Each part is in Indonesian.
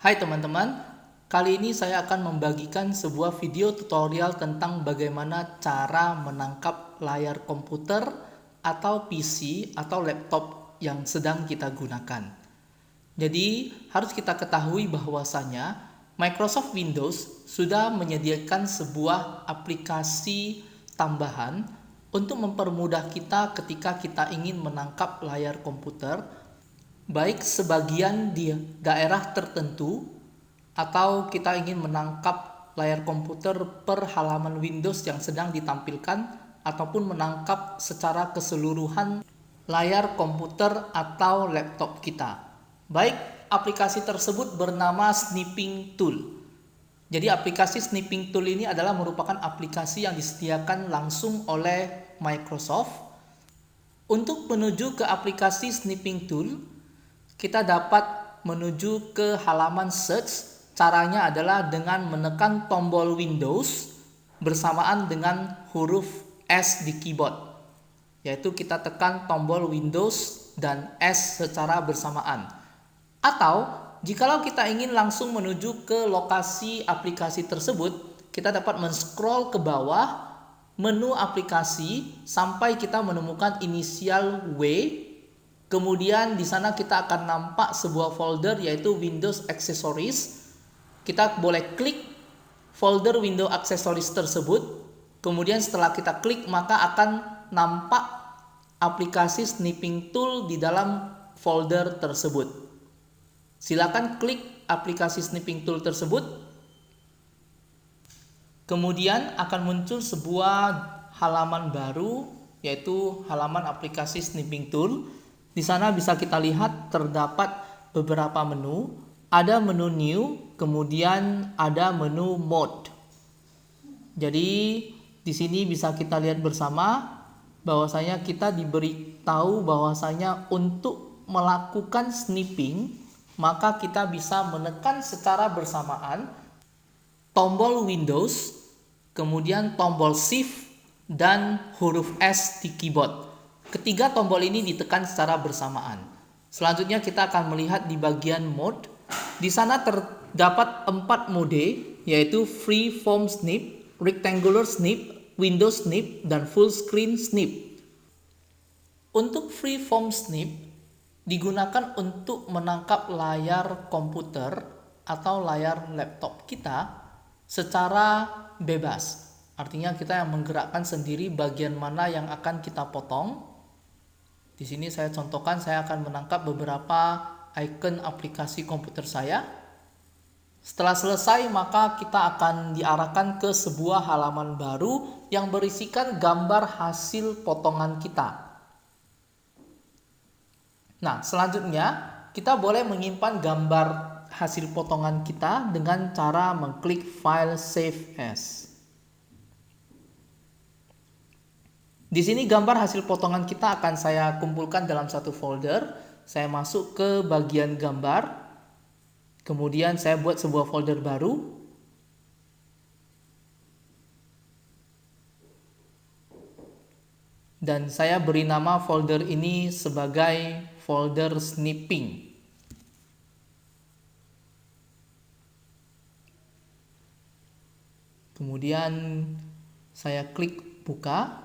Hai teman-teman, kali ini saya akan membagikan sebuah video tutorial tentang bagaimana cara menangkap layar komputer atau PC atau laptop yang sedang kita gunakan. Jadi, harus kita ketahui bahwasanya Microsoft Windows sudah menyediakan sebuah aplikasi tambahan untuk mempermudah kita ketika kita ingin menangkap layar komputer, baik sebagian di daerah tertentu atau kita ingin menangkap layar komputer per halaman Windows yang sedang ditampilkan ataupun menangkap secara keseluruhan layar komputer atau laptop kita. Baik, aplikasi tersebut bernama Snipping Tool. Jadi aplikasi Snipping Tool ini adalah merupakan aplikasi yang disediakan langsung oleh Microsoft. Untuk menuju ke aplikasi Snipping Tool, kita dapat menuju ke halaman search. Caranya adalah dengan menekan tombol Windows bersamaan dengan huruf S di keyboard. Yaitu kita tekan tombol Windows dan S secara bersamaan. Atau jikalau kita ingin langsung menuju ke lokasi aplikasi tersebut, kita dapat men-scroll ke bawah menu aplikasi sampai kita menemukan inisial W. Kemudian di sana kita akan nampak sebuah folder yaitu Windows Accessories. Kita boleh klik folder Windows Accessories tersebut. Kemudian setelah kita klik maka akan nampak aplikasi Snipping Tool di dalam folder tersebut. Silakan klik aplikasi Snipping Tool tersebut. Kemudian akan muncul sebuah halaman baru yaitu halaman aplikasi Snipping Tool. Di sana bisa kita lihat terdapat beberapa menu. Ada menu New, kemudian ada menu Mode. Jadi di sini bisa kita lihat bersama bahwasanya kita diberitahu bahwasanya untuk melakukan snipping maka kita bisa menekan secara bersamaan tombol Windows, kemudian tombol Shift dan huruf S di keyboard. Ketiga tombol ini ditekan secara bersamaan. Selanjutnya kita akan melihat di bagian mode. Di sana terdapat 4 mode, yaitu Freeform Snip, Rectangular Snip, Windows Snip, dan Full Screen Snip. Untuk Freeform Snip digunakan untuk menangkap layar komputer atau layar laptop kita secara bebas. Artinya kita yang menggerakkan sendiri bagian mana yang akan kita potong. Di sini saya contohkan, saya akan menangkap beberapa icon aplikasi komputer saya. Setelah selesai maka kita akan diarahkan ke sebuah halaman baru yang berisikan gambar hasil potongan kita. Nah, selanjutnya kita boleh menyimpan gambar hasil potongan kita dengan cara mengklik File Save As. Di sini gambar hasil potongan kita akan saya kumpulkan dalam satu folder. Saya masuk ke bagian gambar. Kemudian saya buat sebuah folder baru. Dan saya beri nama folder ini sebagai folder snipping. Kemudian saya klik buka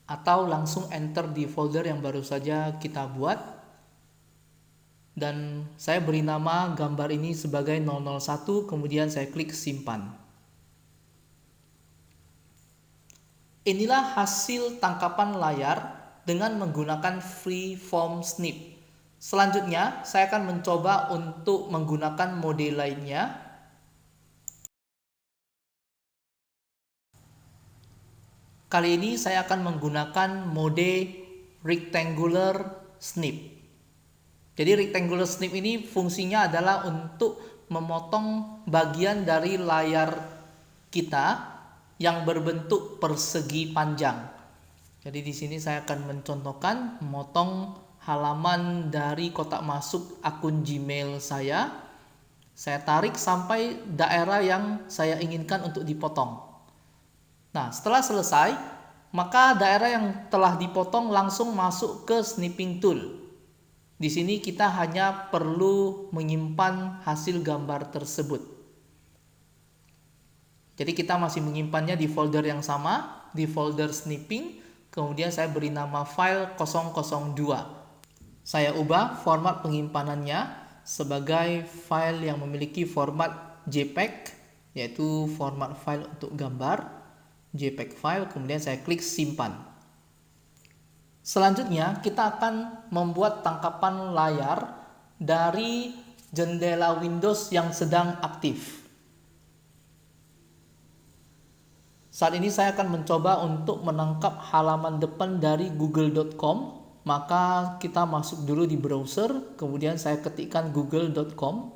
atau langsung enter di folder yang baru saja kita buat. Dan saya beri nama gambar ini sebagai 001, kemudian saya klik simpan. Inilah hasil tangkapan layar dengan menggunakan Freeform Snip. Selanjutnya, saya akan mencoba untuk menggunakan mode lainnya. Kali ini saya akan menggunakan mode Rectangular Snip. Jadi Rectangular Snip ini fungsinya adalah untuk memotong bagian dari layar kita yang berbentuk persegi panjang. Jadi di sini saya akan mencontohkan memotong halaman dari kotak masuk akun Gmail saya. Saya tarik sampai daerah yang saya inginkan untuk dipotong. Nah, setelah selesai, maka daerah yang telah dipotong langsung masuk ke Snipping Tool. Di sini kita hanya perlu menyimpan hasil gambar tersebut. Jadi kita masih menyimpannya di folder yang sama, di folder snipping. Kemudian saya beri nama file 002. Saya ubah format penyimpanannya sebagai file yang memiliki format JPEG, yaitu format file untuk gambar, JPEG file. Kemudian saya klik simpan. Selanjutnya kita akan membuat tangkapan layar dari jendela Windows yang sedang aktif. Saat ini saya akan mencoba untuk menangkap halaman depan dari google.com. Maka kita masuk dulu di browser, kemudian saya ketikkan google.com.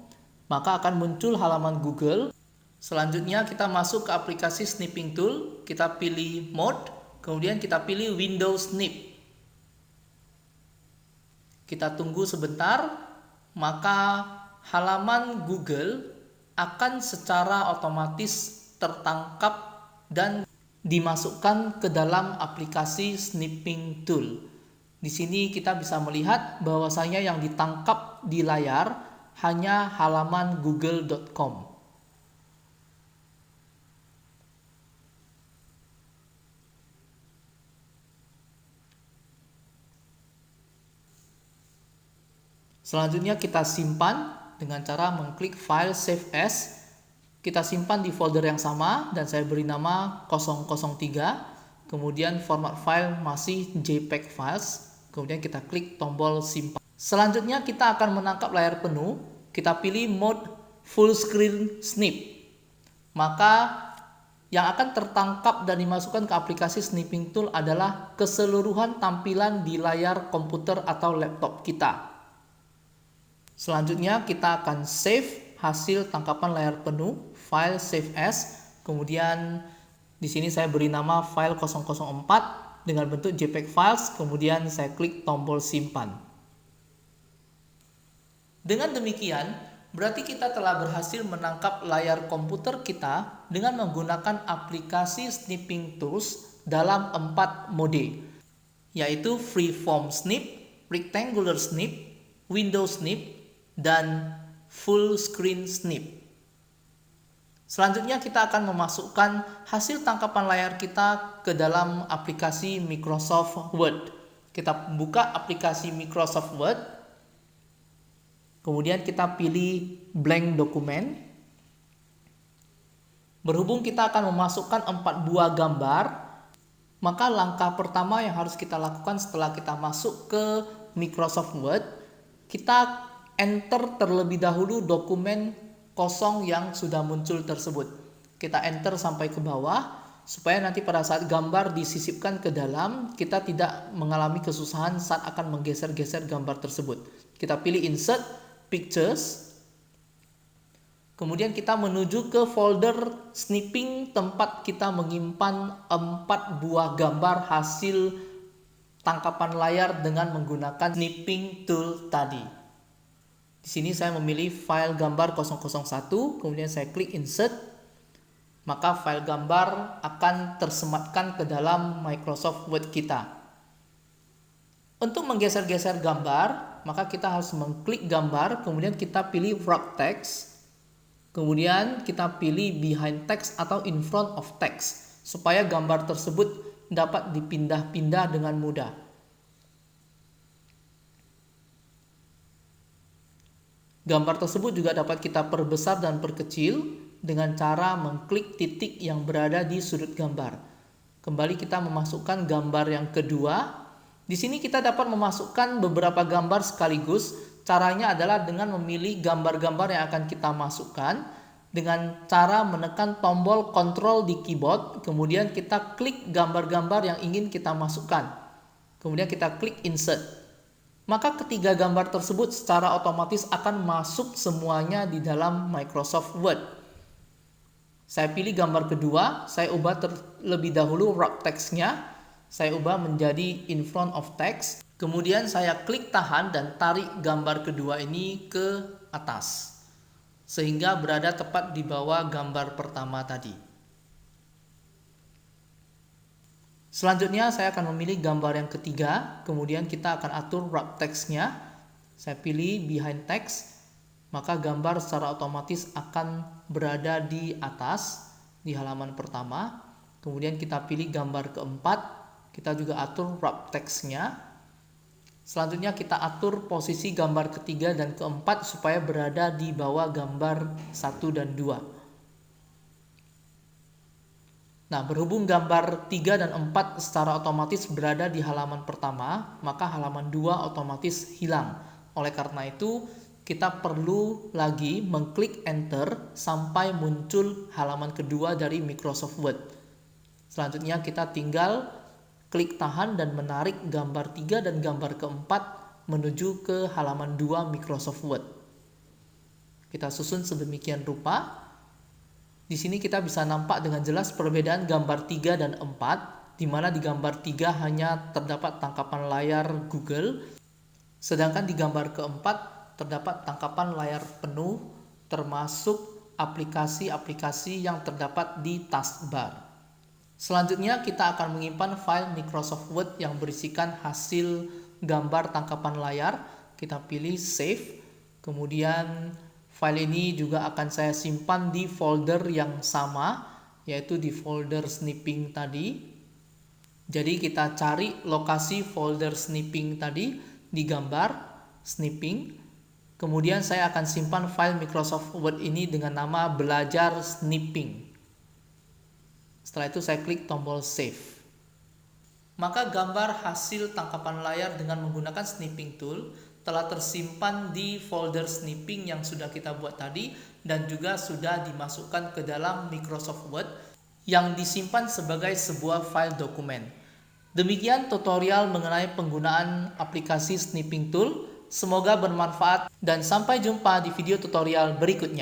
Maka akan muncul halaman Google. Selanjutnya kita masuk ke aplikasi Snipping Tool, kita pilih Mode, kemudian kita pilih Windows Snip. Kita tunggu sebentar, maka halaman Google akan secara otomatis tertangkap dan dimasukkan ke dalam aplikasi Snipping Tool. Di sini kita bisa melihat bahwasanya yang ditangkap di layar hanya halaman google.com. Selanjutnya kita simpan dengan cara mengklik file save as. Kita simpan di folder yang sama dan saya beri nama 003. Kemudian format file masih JPEG files. Kemudian kita klik tombol simpan. Selanjutnya kita akan menangkap layar penuh. Kita pilih mode full screen snip. Maka yang akan tertangkap dan dimasukkan ke aplikasi Snipping Tool adalah keseluruhan tampilan di layar komputer atau laptop kita. Selanjutnya kita akan save hasil tangkapan layar penuh, file save as. Kemudian di sini saya beri nama file 004 dengan bentuk JPEG files. Kemudian saya klik tombol simpan. Dengan demikian, berarti kita telah berhasil menangkap layar komputer kita dengan menggunakan aplikasi Snipping Tools dalam 4 mode, yaitu Freeform Snip, Rectangular Snip, Window Snip, dan Full Screen Snip. Selanjutnya kita akan memasukkan hasil tangkapan layar kita ke dalam aplikasi Microsoft Word. Kita buka aplikasi Microsoft Word. Kemudian kita pilih blank dokumen. Berhubung kita akan memasukkan 4 buah gambar, maka langkah pertama yang harus kita lakukan setelah kita masuk ke Microsoft Word, kita enter terlebih dahulu dokumen kosong yang sudah muncul tersebut. Kita enter sampai ke bawah supaya nanti pada saat gambar disisipkan ke dalam, kita tidak mengalami kesusahan saat akan menggeser-geser gambar tersebut. Kita pilih insert pictures. Kemudian kita menuju ke folder snipping tempat kita menyimpan 4 buah gambar hasil tangkapan layar dengan menggunakan snipping tool tadi. Di sini saya memilih file gambar 001, kemudian saya klik insert. Maka file gambar akan tersematkan ke dalam Microsoft Word kita. Untuk menggeser-geser gambar, maka kita harus mengklik gambar, kemudian kita pilih wrap text. Kemudian kita pilih behind text atau in front of text, supaya gambar tersebut dapat dipindah-pindah dengan mudah. Gambar tersebut juga dapat kita perbesar dan perkecil dengan cara mengklik titik yang berada di sudut gambar. Kembali kita memasukkan gambar yang kedua. Di sini kita dapat memasukkan beberapa gambar sekaligus. Caranya adalah dengan memilih gambar-gambar yang akan kita masukkan dengan cara menekan tombol Ctrl di keyboard, kemudian kita klik gambar-gambar yang ingin kita masukkan. Kemudian kita klik insert. Maka ketiga gambar tersebut secara otomatis akan masuk semuanya di dalam Microsoft Word. Saya pilih gambar kedua, saya ubah terlebih dahulu wrap text-nya, saya ubah menjadi in front of text. Kemudian saya klik tahan dan tarik gambar kedua ini ke atas, sehingga berada tepat di bawah gambar pertama tadi. Selanjutnya saya akan memilih gambar yang ketiga, kemudian kita akan atur wrap text-nya. Saya pilih behind text, maka gambar secara otomatis akan berada di atas di halaman pertama. Kemudian kita pilih gambar keempat, kita juga atur wrap text-nya. Selanjutnya kita atur posisi gambar ketiga dan keempat supaya berada di bawah gambar 1 dan 2. Nah, berhubung gambar 3 dan 4 secara otomatis berada di halaman pertama, maka halaman 2 otomatis hilang. Oleh karena itu, kita perlu lagi mengklik enter sampai muncul halaman kedua dari Microsoft Word. Selanjutnya kita tinggal klik tahan dan menarik gambar 3 dan gambar keempat menuju ke halaman 2 Microsoft Word. Kita susun sedemikian rupa. Di sini kita bisa nampak dengan jelas perbedaan gambar 3 dan 4, di mana di gambar 3 hanya terdapat tangkapan layar Google, sedangkan di gambar keempat terdapat tangkapan layar penuh termasuk aplikasi-aplikasi yang terdapat di taskbar. Selanjutnya kita akan menyimpan file Microsoft Word yang berisikan hasil gambar tangkapan layar. Kita pilih save, kemudian file ini juga akan saya simpan di folder yang sama, yaitu di folder snipping tadi. Jadi kita cari lokasi folder snipping tadi di gambar snipping. Kemudian saya akan simpan file Microsoft Word ini dengan nama belajar snipping. Setelah itu saya klik tombol save. Maka gambar hasil tangkapan layar dengan menggunakan snipping tool telah tersimpan di folder snipping yang sudah kita buat tadi dan juga sudah dimasukkan ke dalam Microsoft Word yang disimpan sebagai sebuah file dokumen. Demikian tutorial mengenai penggunaan aplikasi snipping tool. Semoga bermanfaat dan sampai jumpa di video tutorial berikutnya.